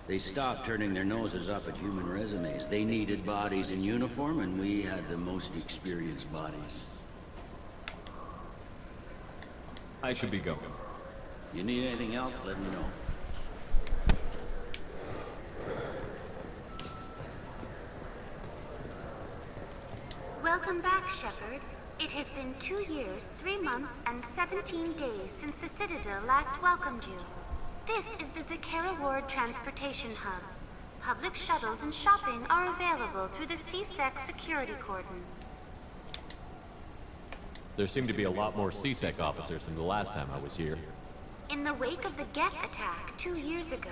They stopped turning their noses up at human resumes. They needed bodies in uniform, and we had the most experienced bodies. I should be going. You need anything else, let me know. Welcome back, Shepard. It has been 2 years, 3 months, and 17 days since the Citadel last welcomed you. This is the Zakera Ward Transportation Hub. Public shuttles and shopping are available through the CSEC security cordon. There seem to be a lot more CSEC officers than the last time I was here. In the wake of the Geth attack 2 years ago,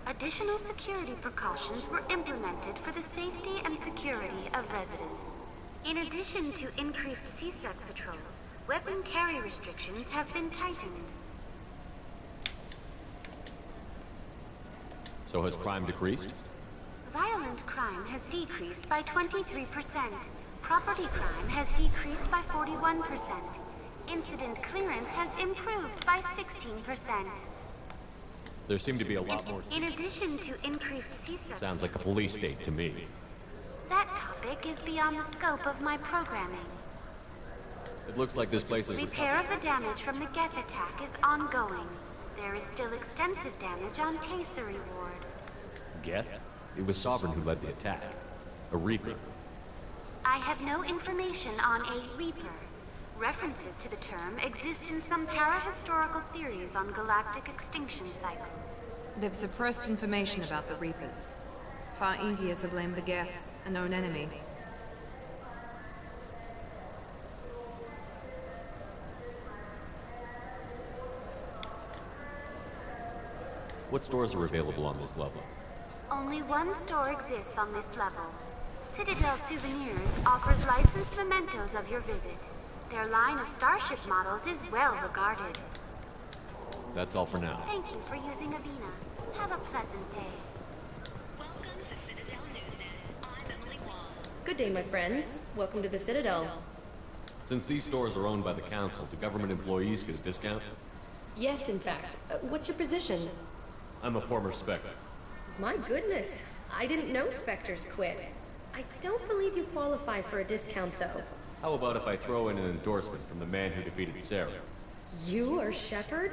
additional security precautions were implemented for the safety and security of residents. In addition to increased CSEC patrols, weapon carry restrictions have been tightened. So has crime decreased? Violent crime has decreased by 23%. Property crime has decreased by 41%. Incident clearance has improved by 16%. There seem to be a lot more... In addition to increased CSEC... Sounds like a police state to me. That topic is beyond the scope of my programming. It looks like this place is... Repair of the damage from the Geth attack is ongoing. There is still extensive damage on Tassery Ward. Geth? It was Sovereign who led the attack. A Reaper. I have no information on a Reaper. References to the term exist in some parahistorical theories on galactic extinction cycles. They've suppressed information about the Reapers. Far easier to blame the Geth, a known enemy. What stores are available on this level? Only one store exists on this level. Citadel Souvenirs offers licensed mementos of your visit. Their line of starship models is well regarded. That's all for now. Thank you for using Avina. Have a pleasant day. Welcome to Citadel Newsnet. I'm Emily Wong. Good day, my friends. Welcome to the Citadel. Since these stores are owned by the Council, do government employees get a discount? Yes, in fact. What's your position? I'm a former Spectre. My goodness. I didn't know Spectres quit. I don't believe you qualify for a discount, though. How about if I throw in an endorsement from the man who defeated Sarah? You are Shepard?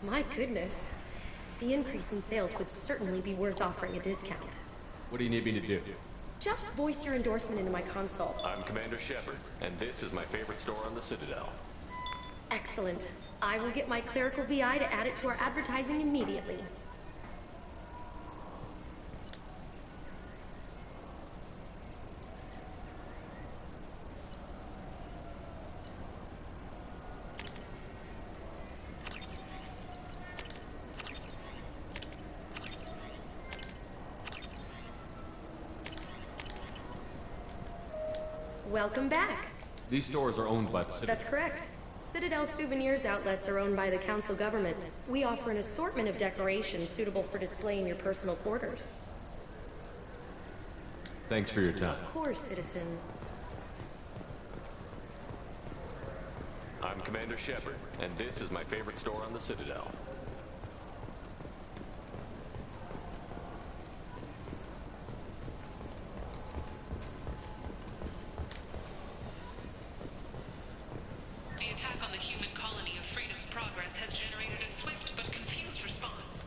My goodness. The increase in sales would certainly be worth offering a discount. What do you need me to do? Just voice your endorsement into my console. I'm Commander Shepard, and this is my favorite store on the Citadel. Excellent. I will get my clerical VI to add it to our advertising immediately. Welcome back. These stores are owned by the Citadel. That's correct. Citadel Souvenirs outlets are owned by the Council government. We offer an assortment of decorations suitable for display in your personal quarters. Thanks for your time. Of course, citizen. I'm Commander Shepard, and this is my favorite store on the Citadel. The attack on the human colony of Freedom's Progress has generated a swift but confused response.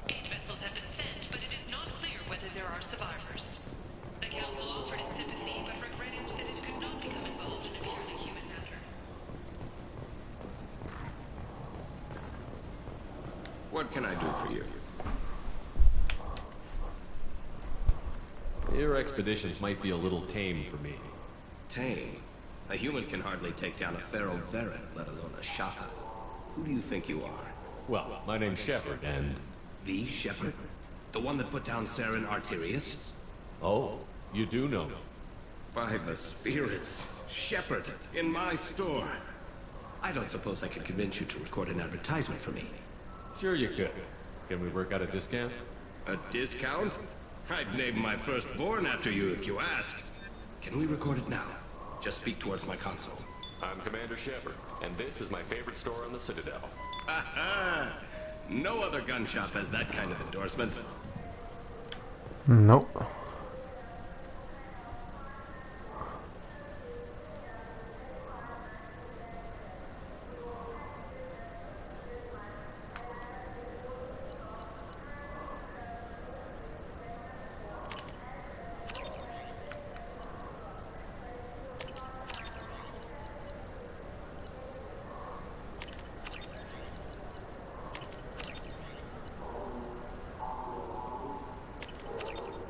Aid vessels have been sent, but it is not clear whether there are survivors. The Council offered its sympathy, but regretted that it could not become involved in a purely human matter. What can I do for you? Your expeditions might be a little tame for me. Tame? A human can hardly take down a Feral Varen, let alone a Shafa. Who do you think you are? Well, my name's Shepard, and... The Shepard? The one that put down Saren Arterius? Oh, you do know me. By the spirits. Shepard, in my store. I don't suppose I could convince you to record an advertisement for me. Sure you could. Can we work out a discount? A discount? I'd name my firstborn after you if you asked. Can we record it now? Just speak towards my console. I'm Commander Shepard, and this is my favorite store on the Citadel. Ha-ha! No other gun shop has that kind of endorsement. Nope.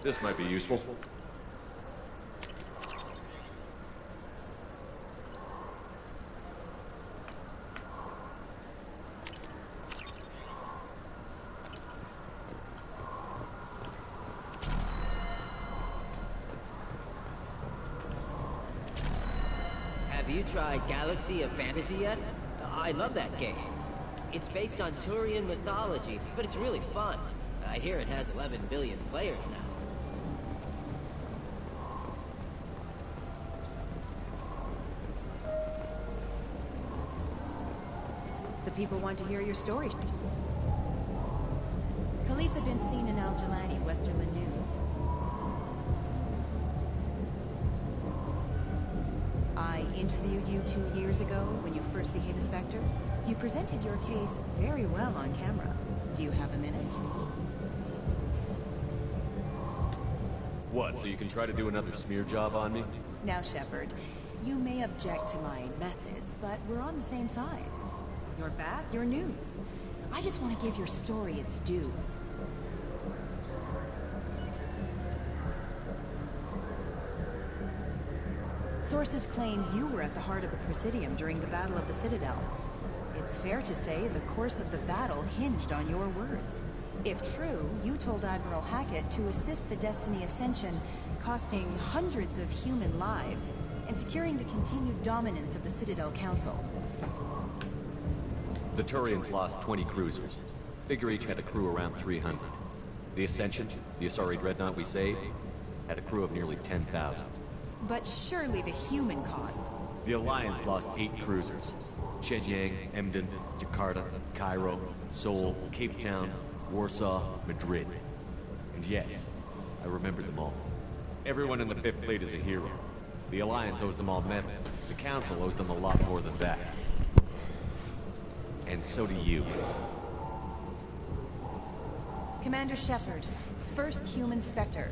This might be useful. Have you tried Galaxy of Fantasy yet? I love that game. It's based on Turian mythology, but it's really fun. I hear it has 11 billion players now. The people want to hear your story. Khalees been seen in Al Jelani, Westerland News. I interviewed you 2 years ago when you first became a Spectre. You presented your case very well on camera. Do you have a minute? What, so you can try to do another smear job on me? Now, Shepard, you may object to my methods, but we're on the same side. You're bad, you're news. I just want to give your story its due. Sources claim you were at the heart of the Presidium during the Battle of the Citadel. It's fair to say the course of the battle hinged on your words. If true, you told Admiral Hackett to assist the Destiny Ascension, costing hundreds of human lives, and securing the continued dominance of the Citadel Council. The Turians lost 20 cruisers. Figure each had a crew around 300. The Ascension, the Asari dreadnought we saved, had a crew of nearly 10,000. But surely the human cost. The Alliance lost 8 cruisers. Shenyang, Emden, Jakarta, Cairo, Seoul, Cape Town, Warsaw, Madrid. And yes, I remember them all. Everyone in the 5th Fleet is a hero. The Alliance owes them all medals. The Council owes them a lot more than that. And so do you. Commander Shepard, first human Spectre.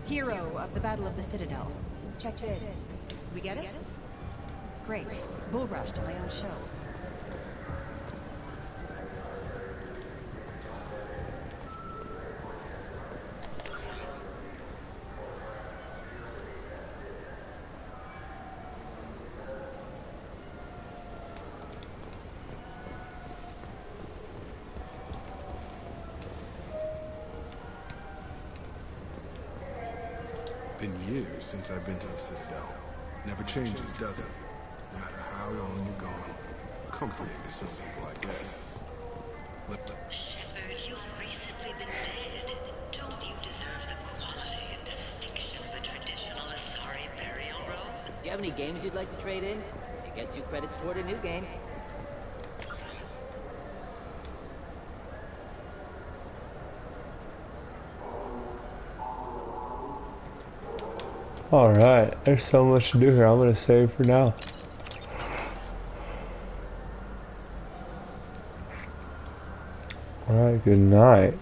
Hero of the Battle of the Citadel. Check bid. We get it? Great. Bull rushed on my own show. Been years since I've been to the Citadel. Never changes, does it? No matter how long you're gone. Comforting to some people, I guess. Shepard, you've recently been dead. Don't you deserve the quality and distinction of a traditional Asari burial robe? Do you have any games you'd like to trade in? You get 2 credits toward a new game. Alright, there's so much to do here. I'm gonna save for now. Alright, good night.